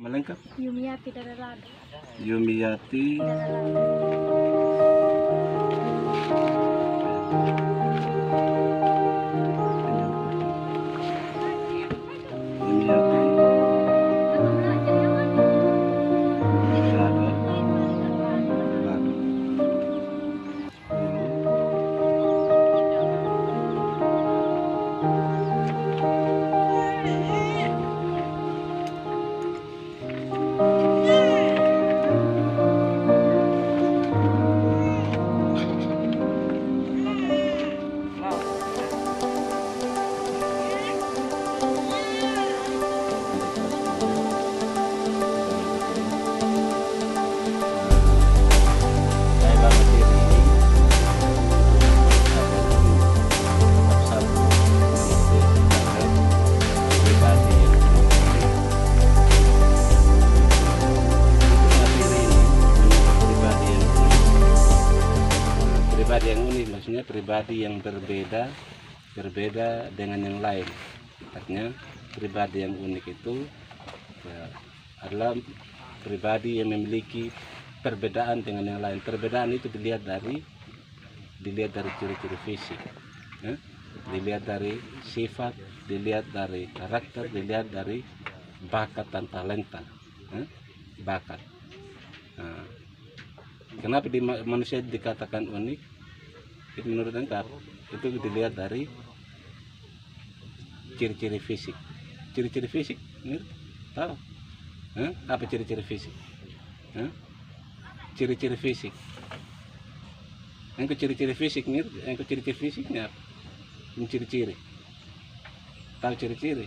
Melengkap. Yumiati Daralado. Yumiati Daralado. Yumiati Lado Lado 10. Pribadi yang unik maksudnya pribadi yang berbeda dengan yang lain. Artinya pribadi yang unik itu ya, adalah pribadi yang memiliki perbedaan dengan yang lain. Perbedaan itu dilihat dari ciri-ciri fisik, ya. Dilihat dari sifat, dilihat dari karakter, dilihat dari bakat dan talenta, ya. Bakat. Nah, kenapa manusia dikatakan unik? Itu menurut engkau itu dilihat dari ciri-ciri fisik. Ciri-ciri fisik, tahu? Apa ciri-ciri fisik? Ciri-ciri fisik. Engkau ciri-ciri fisik, engkau ciri-ciri fisiknya apa? Ciri-ciri. Tahu ciri-ciri?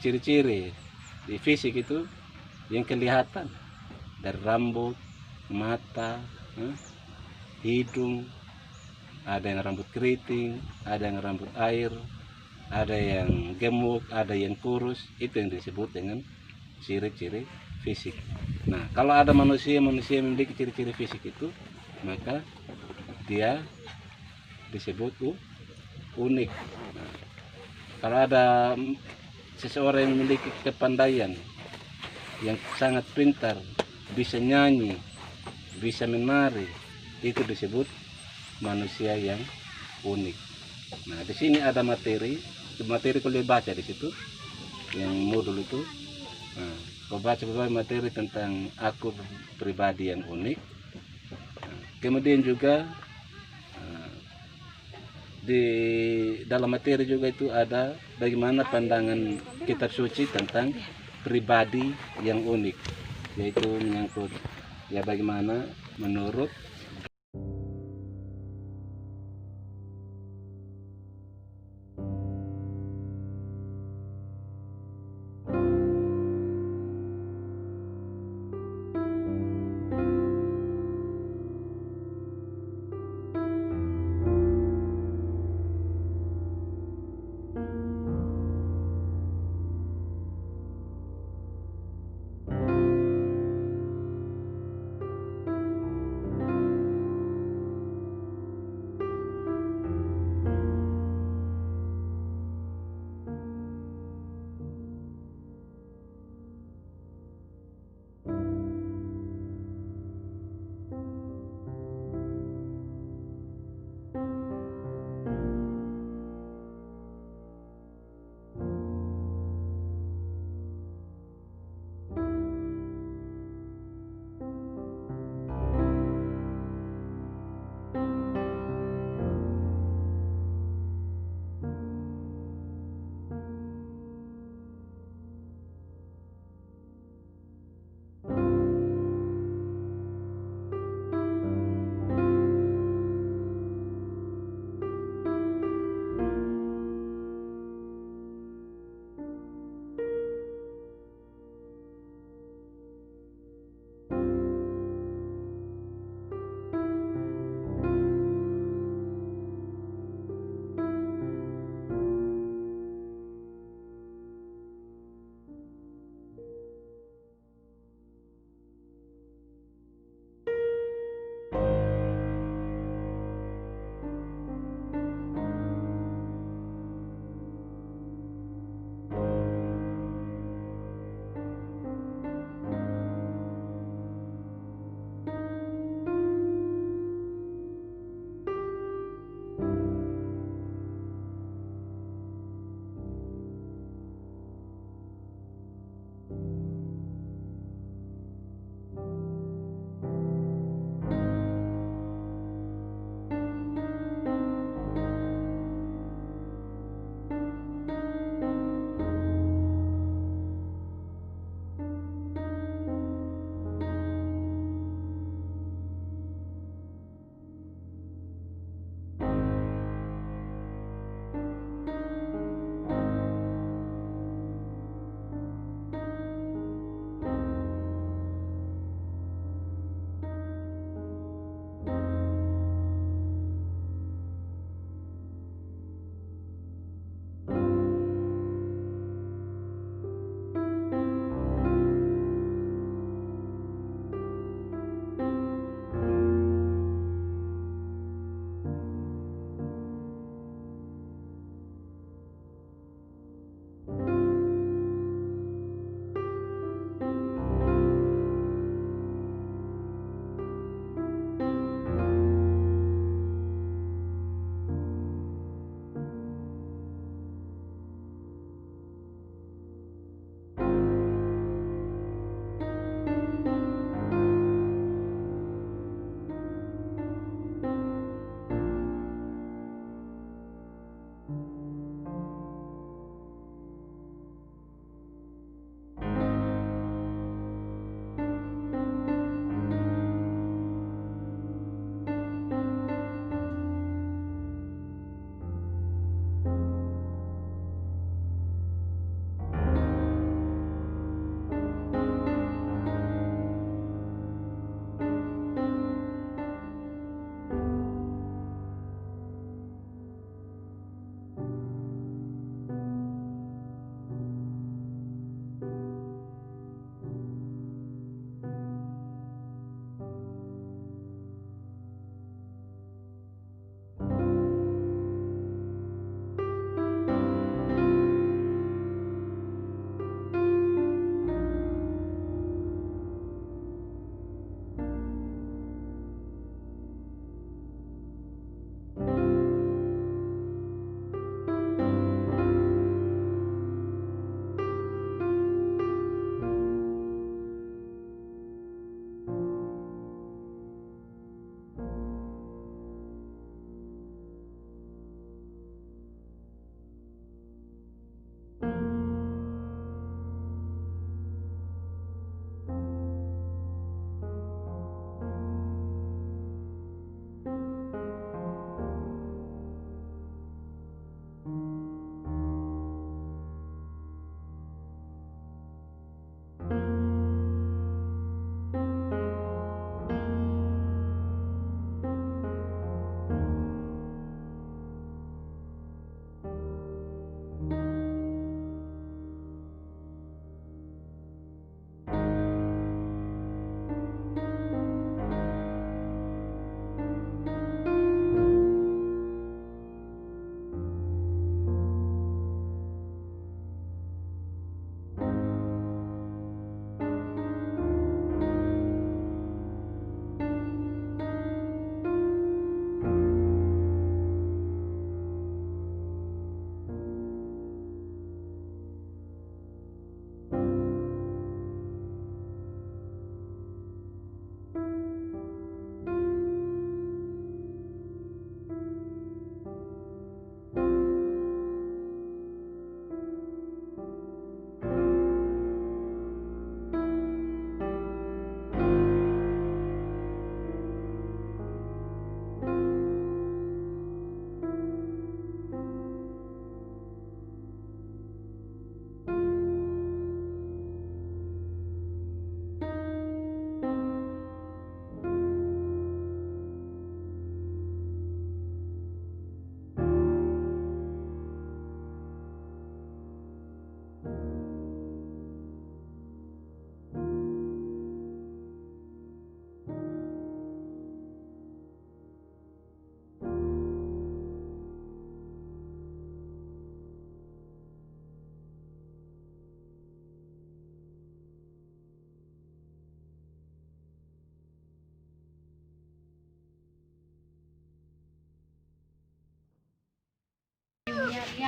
Ciri-ciri di fisik itu yang kelihatan dari rambut, mata, hidung, ada yang rambut keriting, ada yang rambut air, ada yang gemuk, ada yang kurus. Itu yang disebut dengan ciri-ciri fisik. Nah, kalau ada manusia yang memiliki ciri-ciri fisik itu, maka dia disebut unik. Nah, kalau ada seseorang yang memiliki kepandaian, yang sangat pintar, bisa nyanyi, bisa menari, itu disebut manusia yang unik. Nah, di sini ada materi kuliah baca di situ, yang modul itu. Nah, kau baca materi tentang aku pribadi yang unik. Nah, kemudian juga di dalam materi juga itu ada bagaimana pandangan kitab suci tentang pribadi yang unik, yaitu menyangkut ya bagaimana menurut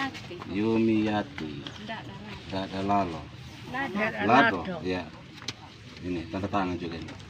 Yumiati. Yumiati. Tidak ada lado. Tidak ada lalo. Lado. Lado. Ya. Ini tanda tangan juga ini.